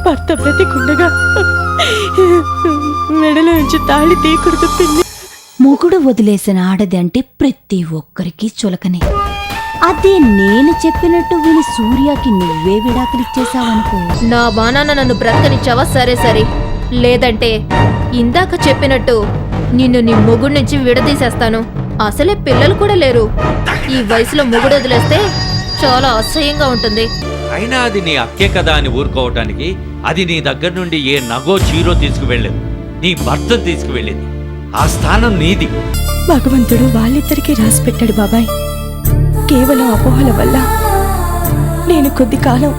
భర్త బ్రతికుండగా మెడలో నుంచి తాళి తీయకూడదు పిన్ని. మొగుడు వదిలేసిన ఆడది అంటే ప్రతి ఒక్కరికి చులకనే. అదే నేను చెప్పినట్టు విని సూర్యకి నువ్వే విడాకులిచ్చేసావనుకో. నా బాణాన నన్ను బ్రతకనిచ్చావా? సరే సరే, లేదంటే ఇందాక చెప్పినట్టు నిన్ను నీ మొగుడు నుంచి విడదీసేస్తాను. అసలే పిల్లలు కూడా లేరు. ఈ వయసులో మొగుడు వదిలేస్తే చాలా అసహ్యంగా ఉంటుంది. అయినా అది నీ అక్కే కదా అని ఊరుకోవటానికి అది నీ దగ్గర నుండి ఏ నగో చీరో తీసుకువెళ్ళలేదు, నీ భర్త తీసుకువెళ్ళింది. ఆ స్థానం నీది. భగవంతుడు వాళ్ళిద్దరికీ రాసి పెట్టాడు బాబాయ్. కేవలం అపోహల వల్ల నేను కొద్ది కాలం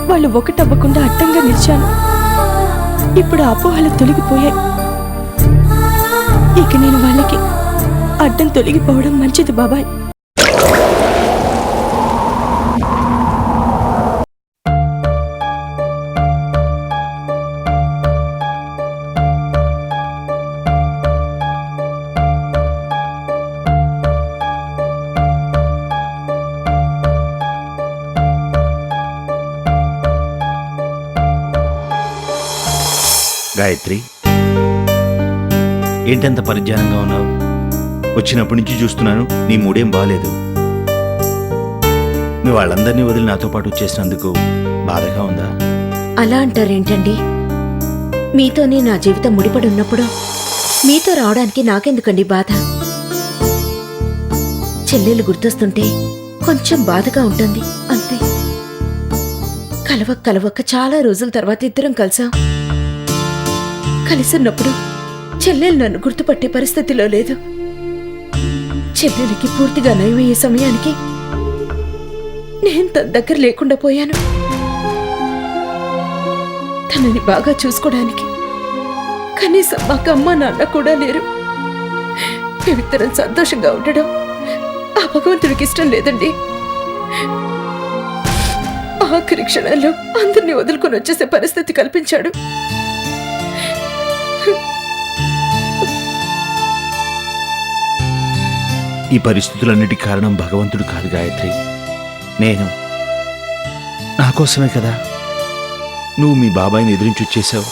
వాళ్ళు ఒకటవ్వకుండా అడ్డంగా నిలిచాను. ఇప్పుడు అపోహలు తొలగిపోయాయి. ఇక నేను వాళ్ళకి అడ్డం తొలగిపోవడం మంచిది బాబాయ్. గాయత్రి, ఏంటంత పరిజ్ఞానంగా ఉన్నావు? వచ్చినప్పటి నుంచి చూస్తున్నాను నీ మూడేం బాలేదు. మీ వాళ్ళందరినీ వదిలి నాతో పాటు వచ్చేసినందుకు బాధగా ఉందా? అలా అంటారేంటండి? మీతోనే నా జీవితం ముడిపడి ఉన్నప్పుడు మీతో రావడానికి నాకెందుకండి బాధ? చెల్లెలు గుర్తొస్తుంటే కొంచెం బాధగా ఉంటుంది అంతే. కలవక్క చాలా రోజుల తర్వాత ఇద్దరం కలిసాం. కలిసిన్నప్పుడు చెల్లెలు నన్ను గుర్తుపట్టే పరిస్థితిలో లేదు. చెల్లెలికి పూర్తిగా నయమయ్యే సమయానికి నేను తన దగ్గర లేకుండా పోయాను. తనని బాగా చూసుకోవడానికి కనీసం మాకు అమ్మ నాన్న కూడా లేరు. మేమిద్దరం సంతోషంగా ఉండడం ఆ భగవంతుడికి ఇష్టం లేదండి. ఆఖరి క్షణంలో అందరినీ వదులుకొని వచ్చేసే పరిస్థితి కల్పించాడు. ఈ పరిస్థితులన్నిటి కారణం భగవంతుడు కాదు గాయత్రి, నేను. నా కోసమే కదా నువ్వు మీ బాబాయిని ఎదిరించి వచ్చేసావు.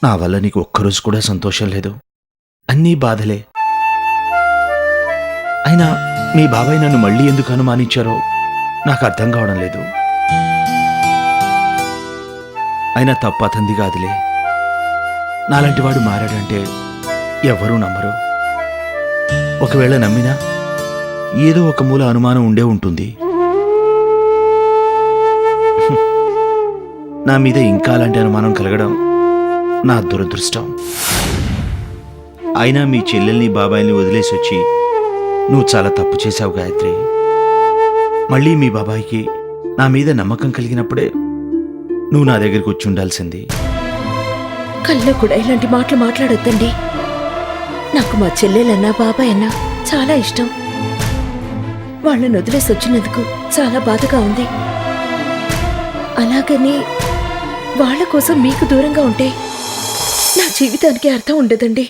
నా వల్ల నీకు ఒక్కరోజు కూడా సంతోషం లేదు, అన్నీ బాధలే. అయినా మీ బాబాయ్ నన్ను మళ్ళీ ఎందుకు అనుమానించారో నాకు అర్థం కావడం లేదు. అయినా తప్పు అతంది కాదులే. నాలాంటి వాడు మారాడంటే ఎవరూ నమ్మరు. ఒకవేళ నమ్మినా ఏదో ఒక మూల అనుమానం ఉండే ఉంటుంది. నా మీద ఇంకా అలాంటి అనుమానం కలగడం నా దురదృష్టం. అయినా మీ చెల్లెల్ని బాబాయిని వదిలేసి వచ్చి నువ్వు చాలా తప్పు చేశావు గాయత్రి. మళ్ళీ మీ బాబాయికి నా మీద నమ్మకం కలిగినప్పుడే నువ్వు నా దగ్గరికి వచ్చి ఉండాల్సింది. కల్లో కూడా ఇలాంటి మాటలు మాట్లాడొద్దండి. నాకు మా చెల్లెలన్నా బాబాయ్ అన్నా చాలా ఇష్టం. వాళ్ళని వదిలేసి వచ్చినందుకు చాలా బాధగా ఉంది. అలాగని వాళ్ళ కోసం మీకు దూరంగా ఉంటే నా జీవితానికి అర్థం ఉండదండి.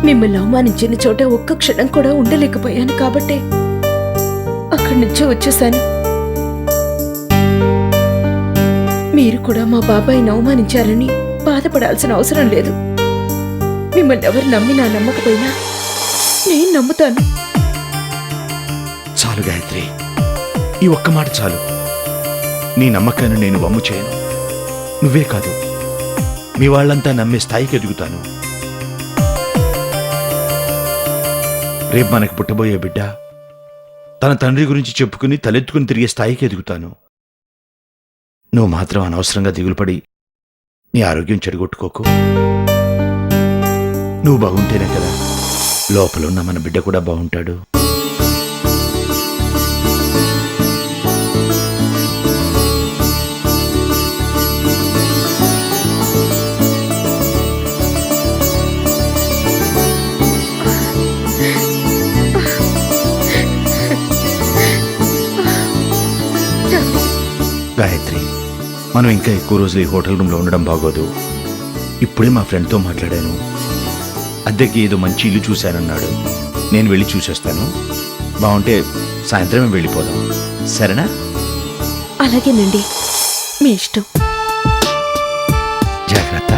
మిమ్మల్ని అవమానించిన చోట ఒక్క క్షణం కూడా ఉండలేకపోయాను కాబట్టి అక్కడి నుంచే వచ్చేసాను. మీరు కూడా మా బాబాయిని అవమానించారని బాధపడాల్సిన అవసరం లేదు. మిమ్మల్ని ఎవరు నమ్మినా నమ్మకపోయినా నేను నమ్ముతాను. చాలు గాయత్రి, ఈ ఒక్క మాట చాలు. నీ నమ్మకాన్ని నేను వమ్ము చేయను. నువ్వే కాదు, మీ వాళ్ళంతా నమ్మే స్థాయికి ఎదుగుతాను. రేపు మనకు పుట్టబోయే బిడ్డ తన తండ్రి గురించి చెప్పుకుని తలెత్తుకుని తిరిగే స్థాయికి ఎదుగుతాను. నువ్వు మాత్రం అనవసరంగా దిగులుపడి నీ ఆరోగ్యం చెడగొట్టుకోకు. నువ్వు బాగుంటేనే కదా లోపలున్న మన బిడ్డ కూడా బాగుంటాడు. గాయత్రి, మనం ఇంకా ఎక్కువ రోజులు ఈ హోటల్ రూమ్లో ఉండడం బాగోదు. ఇప్పుడే మా ఫ్రెండ్తో మాట్లాడాను. అద్దెకి ఏదో మంచి ఇల్లు చూశానన్నాడు. నేను వెళ్ళి చూసేస్తాను. బాగుంటే సాయంత్రమే వెళ్ళిపోదాం, సరేనా? అలాగేనండి, మీ ఇష్టం. జాగ్రత్త.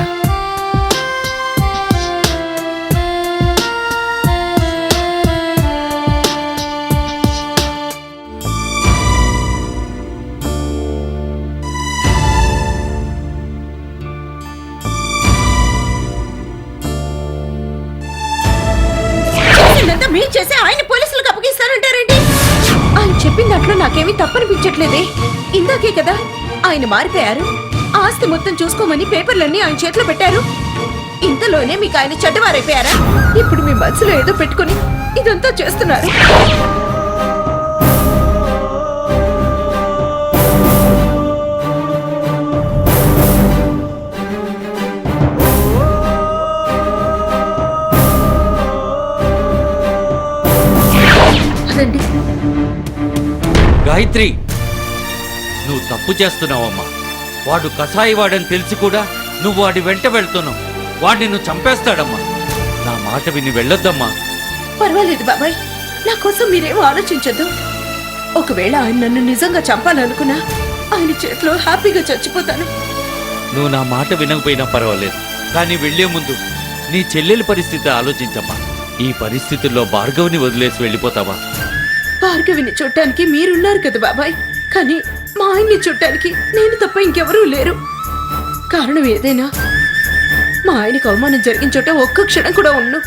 చేసిందంతా మీరు చేసి ఆయన పోలీసులకు అప్పగిస్తానంటారేంటి? ఆయన చెప్పిన దాంట్లో నాకేమీ తప్పనిపించట్లేదే. ఇందాకే కదా ఆయన మారిపోయారు, ఆస్తి మొత్తం చూసుకోమని పేపర్లన్నీ ఆయన చేతిలో పెట్టారు. ఇంతలోనే మీకు ఆయన చెడ్డవారైపోయారా? ఇప్పుడు మీ మనసులో ఏదో పెట్టుకుని ఇదంతా చేస్తున్నారు. అదండి, గాయత్రి, నువ్వు తప్పు చేస్తున్నావమ్మా. వాడు కసాయి వాడని తెలిసి కూడా నువ్వు వాడి వెంట వెళ్తున్నావు. వాడిని నువ్వు చంపేస్తాడమ్మా. నా మాట విని వెళ్ళొద్దమ్మా. పర్వాలేదు బాబాయ్, నా కోసం మీరేమో ఆలోచించొద్దు. ఒకవేళ ఆయన నన్ను నిజంగా చంపాలనుకున్నా ఆయన చేతిలో హ్యాపీగా చచ్చిపోతాను. నువ్వు నా మాట వినకపోయినా పర్వాలేదు, కానీ వెళ్లే ముందు నీ చెల్లెలి పరిస్థితి ఆలోచించమ్మా. ఈ పరిస్థితుల్లో భార్గవిని వదిలేసి వెళ్ళిపోతావా? భార్గవిని చూడటానికి మీరున్నారు కదా బాబాయ్, కానీ మా ఆయన్ని చూడటానికి నేను తప్ప ఇంకెవరూ లేరు. కారణం ఏదైనా మా ఆయనకు అవమానం జరిగిన చోట ఒక్క క్షణం కూడా ఉండు.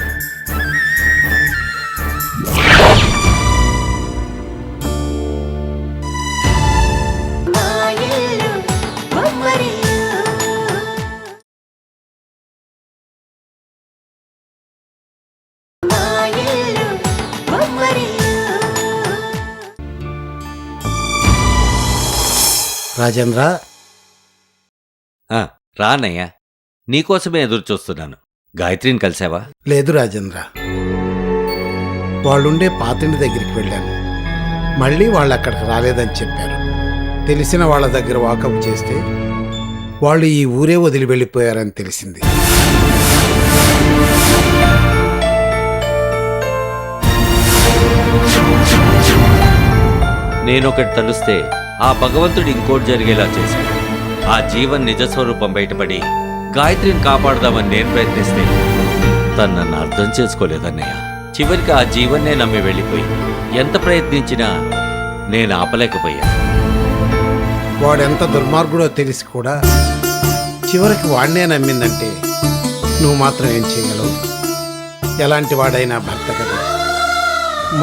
రాజేంద్ర, రానయ్యా, నీకోసమే ఎదురు చూస్తున్నాను. గాయత్రిని కలిసావా? లేదు రాజేంద్ర, వాళ్ళుండే పాతింటి దగ్గరికి వెళ్ళాను. మళ్ళీ వాళ్ళు అక్కడికి రాలేదని చెప్పారు. తెలిసిన వాళ్ళ దగ్గర వాకప్ చేస్తే వాళ్ళు ఈ ఊరే వదిలి వెళ్ళిపోయారని తెలిసింది. నేనొకటి తలుస్తే ఆ భగవంతుడు ఇంకోటి జరిగేలా చేశాడు. ఆ జీవన్ నిజస్వరూపం బయటపడి గాయత్రిని కాపాడదామని నేను ప్రయత్నిస్తే తను నన్ను అర్థం చేసుకోలేదన్నయ్య. చివరికి ఆ జీవన్నే నమ్మి వెళ్ళిపోయి ఎంత ప్రయత్నించినా నేను ఆపలేకపోయా. వాడెంత దుర్మార్గుడో తెలిసి కూడా చివరికి వాడినే నమ్మిందంటే నువ్వు మాత్రం ఏం చేయగలవు? ఎలాంటి వాడైనా భర్త కదా.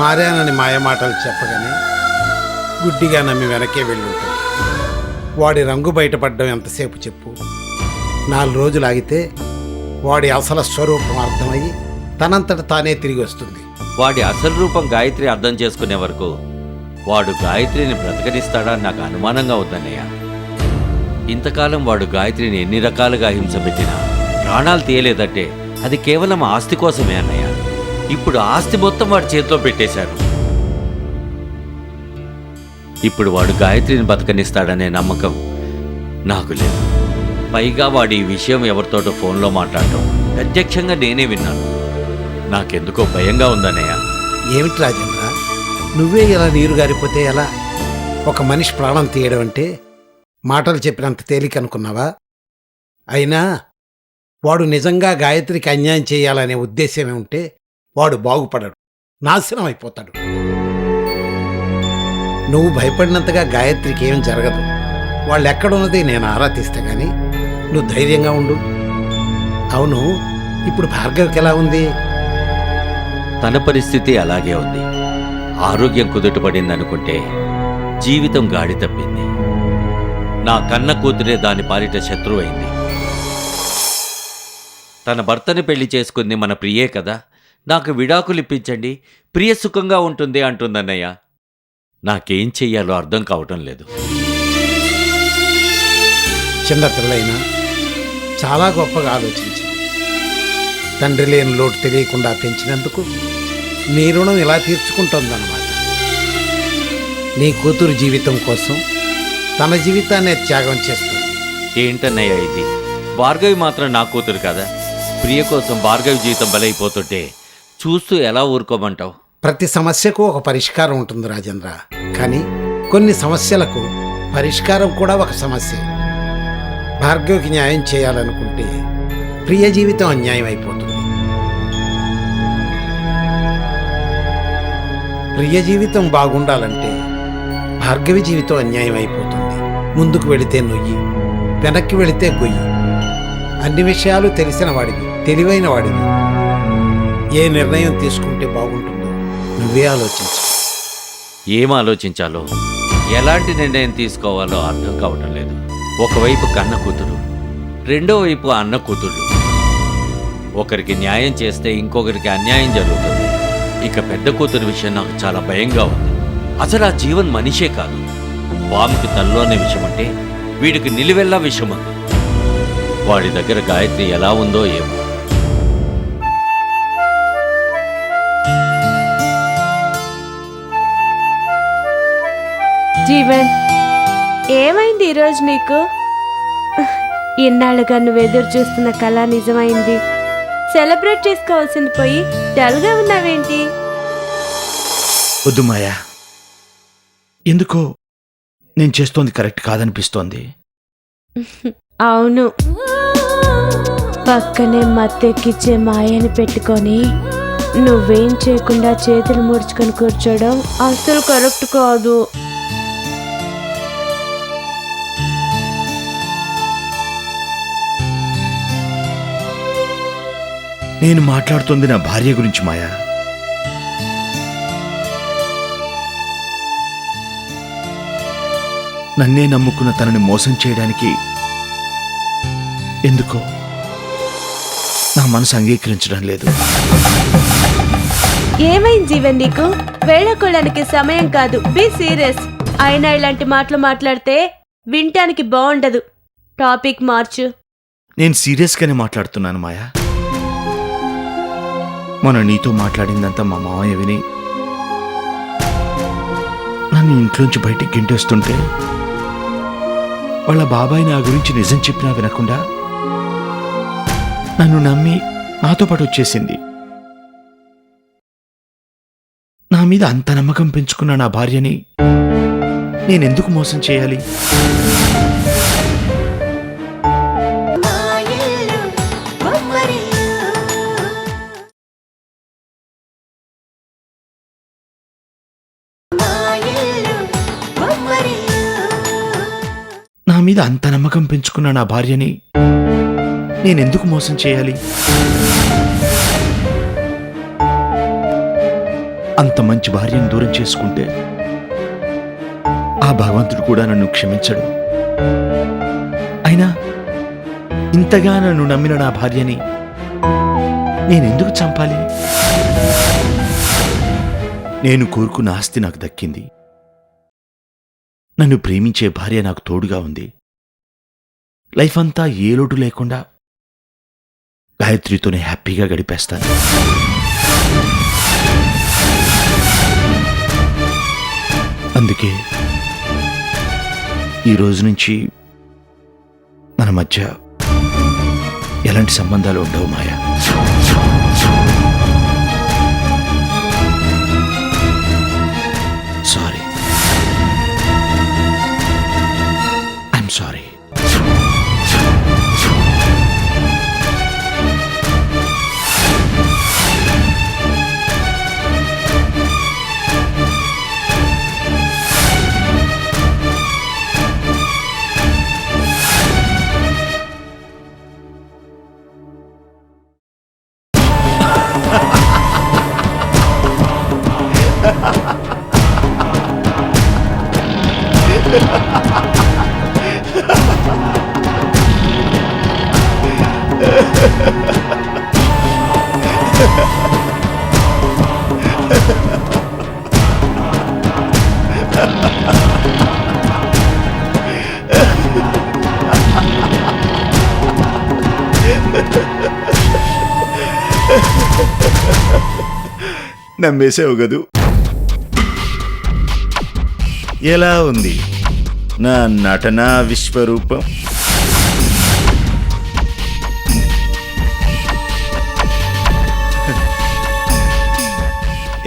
మారానని మాయమాటలు చెప్పగానే గుడ్డిగా నమ్మి వెనకే వెళ్ళుంటుంది. వాడి రంగు బయటపడడం ఎంతసేపు చెప్పు? 4 రోజులు ఆగితే వాడి అసలు స్వరూపం అర్థమయ్యి తనంతట తానే తిరిగి వస్తుంది. వాడి అసలు రూపం గాయత్రి అర్థం చేసుకునే వరకు వాడు గాయత్రిని బ్రతకనిస్తాడా నాకు అనుమానంగా ఉందన్నయ్య. ఇంతకాలం వాడు గాయత్రిని ఎన్ని రకాలుగా హింస పెట్టినా ప్రాణాలు తీయలేదంటే అది కేవలం ఆస్తి కోసమే అన్నయ్య. ఇప్పుడు ఆస్తి మొత్తం వాడి చేతిలో పెట్టేశారు. ఇప్పుడు వాడు గాయత్రిని బతకనిస్తాడనే నమ్మకం నాకు లేదు. పైగా వాడు ఈ విషయం ఎవరితోటో ఫోన్లో మాట్లాడటం ప్రత్యక్షంగా నేనే విన్నాను. నాకెందుకో భయంగా ఉందన్నయ్య. ఏమిటి రాజేంద్ర, నువ్వే ఇలా నీరు గారిపోతే ఎలా? ఒక మనిషి ప్రాణం తీయడం అంటే మాటలు చెప్పినంత తేలిక అనుకున్నావా? అయినా వాడు నిజంగా గాయత్రికి అన్యాయం చేయాలనే ఉద్దేశమే ఉంటే వాడు బాగుపడడు, నాశనం అయిపోతాడు. నువ్వు భయపడినంతగా గాయత్రికి ఏం జరగదు. వాళ్ళు ఎక్కడున్నది నేను ఆరా తీస్తా గాని నువ్వు ధైర్యంగా ఉండు. అవును, ఇప్పుడు భార్గవికి ఎలా ఉంది? తన పరిస్థితి అలాగే ఉంది. ఆరోగ్యం కుదుటపడింది అనుకుంటే జీవితం గాడి తప్పింది. నా కన్న కూతురే దాని పాలిట శత్రువు అయింది. తన భర్తని పెళ్లి చేసుకుంది మన ప్రియే కదా. నాకు విడాకులు ఇప్పించండి, ప్రియ సుఖంగా ఉంటుంది అంటుందన్నయ్య. నాకేం చెయ్యాలో అర్థం కావటం లేదు. చిన్న పిల్లైనా చాలా గొప్పగా ఆలోచించింది. తండ్రి లేని లోటు తెలియకుండా పెంచినందుకు నీ రుణం ఇలా తీర్చుకుంటోందన్నమాట. నీ కూతురు జీవితం కోసం తన జీవితాన్నే త్యాగం చేస్తుంది. ఏంటన్నయ్య ఇది? భార్గవి మాత్రం నా కూతురు కదా. ప్రియ కోసం భార్గవి జీవితం బలైపోతుంటే చూస్తూ ఎలా ఊరుకోమంటావు? ప్రతి సమస్యకు ఒక పరిష్కారం ఉంటుంది రాజేంద్ర, కానీ కొన్ని సమస్యలకు పరిష్కారం కూడా ఒక సమస్య. భార్గవికి న్యాయం చేయాలనుకుంటే ప్రియ జీవితం అన్యాయం అయిపోతుంది. ప్రియ జీవితం బాగుండాలంటే భార్గవి జీవితం అన్యాయం అయిపోతుంది. ముందుకు వెళితే నొయ్యి, వెనక్కి వెళితే గొయ్యి. అన్ని విషయాలు తెలిసిన వాడివి, తెలివైన వాడివి. ఏ నిర్ణయం తీసుకుంటే బాగుంటుందో నువ్వే ఆలోచించు. ఏం ఆలోచించాలో, ఎలాంటి నిర్ణయం తీసుకోవాలో అర్థం కావటం లేదు. ఒకవైపు కన్న కూతురు, రెండో వైపు అన్న కూతురు. ఒకరికి న్యాయం చేస్తే ఇంకొకరికి అన్యాయం జరుగుతుంది. ఇక పెద్ద కూతురు విషయం నాకు చాలా భయంగా ఉంది. అసలు ఆ జీవన్ మనిషే కాదు. పాముకి తల్లోనే విషం అంటే వీడికి నిలువెల్లా విషం ఉంది. వాడి దగ్గర గాయత్రి ఎలా ఉందో ఏమో. జీవన్, ఏమైంది ఈరోజు నీకు? ఇన్నాళ్ళుగా నువ్వు ఎదురు చూస్తున్న కళ నిజమైంది. సెలబ్రేట్ చేసుకోవాల్సింది పోయి డల్గా ఉన్నావేంటి? వద్దు మాయా, ఎందుకో నేను చేస్తోంది కరెక్ట్ కాదనిపిస్తోంది. అవును, పక్కనే మత్తెక్కిచ్చే మాయని పెట్టుకొని నువ్వేం చేయకుండా చేతులు ముడుచుకొని కూర్చోవడం అసలు కరెక్ట్ కాదు. నేను మాట్లాడుతోంది నా భార్య గురించి మాయా. నన్నే నమ్ముకున్న తనని మోసం చేయడానికి ఎందుకో నా మనసు అంగీకరించడం లేదు. ఏమైంది జీవన్ నీకు? వేళకోవడానికి సమయం కాదు, బీ సీరియస్. అయినా ఇలాంటి మాటలు మాట్లాడితే వినటానికి బాగుండదు. టాపిక్ మార్చు. నేను సీరియస్గానే మాట్లాడుతున్నాను మాయా. మొన్న నీతో మాట్లాడిందంతా మా మామయ్య విని నన్ను ఇంట్లోంచి బయటికి గింటేస్తుంటే వాళ్ళ బాబాయ్ నా గురించి నిజం చెప్పినా వినకుండా నన్ను నమ్మి నాతో పాటు వచ్చేసింది. నా మీద అంత నమ్మకం పెంచుకున్న నా భార్యని నేనెందుకు మోసం చేయాలి? నా మీద అంత నమ్మకం పెంచుకున్న నా భార్యని నేనెందుకు మోసం చేయాలి? అంత మంచి భార్యను దూరం చేసుకుంటే ఆ భగవంతుడు కూడా నన్ను క్షమించడు. అయినా ఇంతగా నన్ను నమ్మిన నా భార్యని నేనెందుకు చంపాలి? నేను కోరుకున్న ఆస్తి నాకు దక్కింది. నన్ను ప్రేమించే భార్య నాకు తోడుగా ఉంది. లైఫ్ అంతా ఏ లోటు లేకుండా గాయత్రితోనే హ్యాపీగా గడిపేస్తాను. అందుకే ఈ రోజు నుంచి మన మధ్య ఎలాంటి సంబంధాలు ఉండవు మాయా. Sorry, I'm sorry. నమ్మేసావు గదు. ఎలా ఉంది నా నటనా విశ్వరూపం?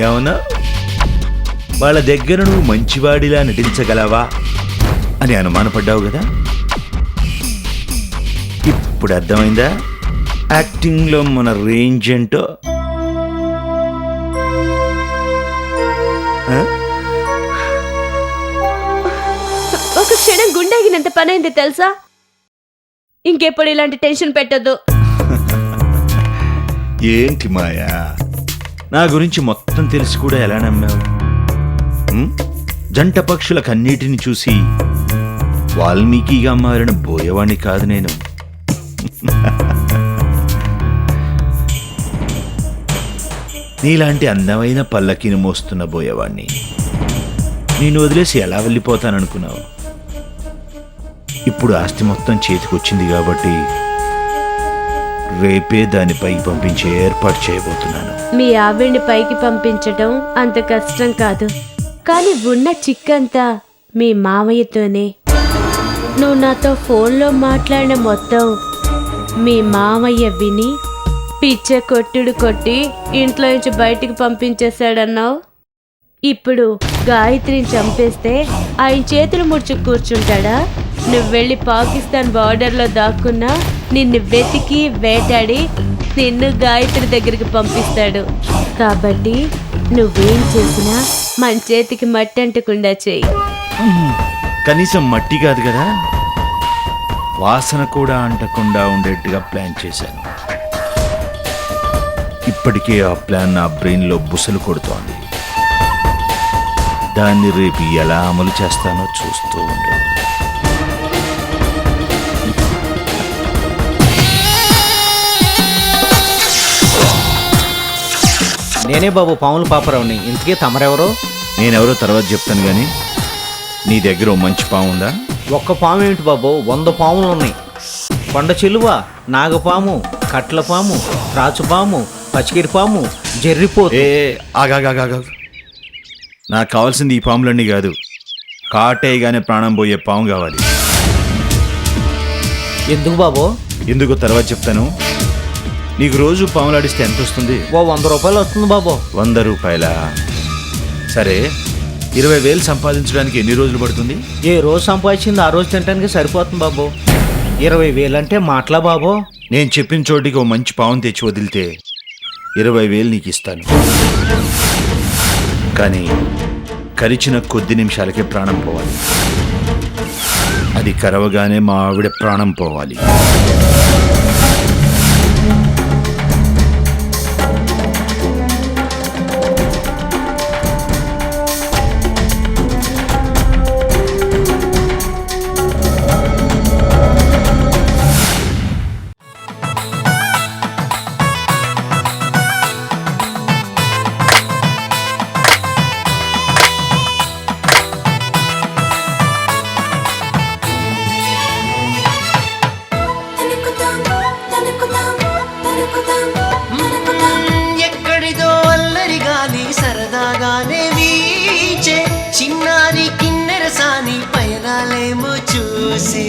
ఏమన్నా వాళ్ళ దగ్గర నువ్వు మంచివాడిలా నటించగలవా అని అనుమానపడ్డావు కదా, ఇప్పుడు అర్థమైందా యాక్టింగ్లో మన రేంజ్ ఏంటో? ఆ? ఒక క్షణం గుండెగినంత పనైంది తెలుసా. ఇంకెప్పుడు ఇలాంటి టెన్షన్ పెట్టొద్దు. ఏంటి మాయా, నా గురించి మొత్తం తెలిసి కూడా ఎలా నమ్మావు? జంట పక్షులకన్నిటిని చూసి వాల్మీకిగా మారిన బోయవాణ్ణి కాదు నేను. నీలాంటి అందమైన పల్లకిని మోస్తున్న బోయవాణ్ణి. నేను వదిలేసి ఎలా వెళ్ళిపోతాననుకున్నావు? ఇప్పుడు ఆస్తి మొత్తం చేతికొచ్చింది కాబట్టి రేపే దానిపై పంపించే ఏర్పాటు చేయబోతున్నాను. మీ ఆవిడ్ని పైకి పంపించడం అంత కష్టం కాదు, కానీ ఉన్న చిక్కంతా మీ మామయ్యతోనే. నువ్వు నాతో ఫోన్లో మాట్లాడిన మొత్తం మీ మామయ్య విని పిచ్చ కొట్టుడు కొట్టి ఇంట్లో నుంచి బయటికి పంపించేశాడన్నావు. ఇప్పుడు గాయత్రిని చంపేస్తే ఆయన చేతులు ముడుచు కూర్చుంటాడా? నువ్వు వెళ్ళి పాకిస్తాన్ బార్డర్లో దాక్కున్నా నిన్ను వెతికి వేటాడి నిన్ను గాయత్రి దగ్గరికి పంపిస్తాడు. కాబట్టి నువ్వేం చేసినా మన చేతికి మట్టి అంటకుండా చెయ్యి. కనీసం మట్టి కాదు కదా, వాసన కూడా అంటకుండా ఉండేట్టుగా ప్లాన్ చేశాను. ఇప్పటికే ఆ ప్లాన్ నా బ్రెయిన్లో బుసలు కొడుతోంది. దాన్ని రేపు ఎలా అమలు చేస్తానో చూస్తూ ఉండు. నేనే బాబు పాముల పాపరావుని. ఇంతకీ తమరెవరో? నేనెవరో తర్వాత చెప్తాను కానీ నీ దగ్గర ఓ మంచి పాము ఉందా? ఒక్క పాము ఏమిటి బాబు, 100 పాములు ఉన్నాయి. కొండ చిలువ, నాగపాము, కట్లపాము, త్రాచుపాము, పచ్చికిరిపాము, జర్రిపోతు. ఆగాగాగా, నాకు కావాల్సింది ఈ పాములన్నీ కాదు, కాటేయగానే ప్రాణం పోయే పాము కావాలి. ఎందుకు బాబు? ఎందుకో తర్వాత చెప్తాను. నీకు రోజు పాములాడిస్తే ఎంత వస్తుంది? ఓ 100 రూపాయలు వస్తుంది బాబు. 100 రూపాయలా? సరే, 20,000 సంపాదించడానికి ఎన్ని రోజులు పడుతుంది? ఏ రోజు సంపాదించింది ఆ రోజు తినడానికి సరిపోతుంది బాబు. 20,000 అంటే మాటలా బాబు? నేను చెప్పిన చోటికి ఓ మంచి పావును తెచ్చి వదిలితే 20,000 నీకు ఇస్తాను. కానీ కరిచిన కొద్ది నిమిషాలకే ప్రాణం పోవాలి. అది కరవగానే మా ఆవిడ ప్రాణం పోవాలి. ఎక్కడిదో అల్లరి గాలి సరదాగానే వీచే చిన్నారి కిన్నెరసాని పయనాలేమో చూసి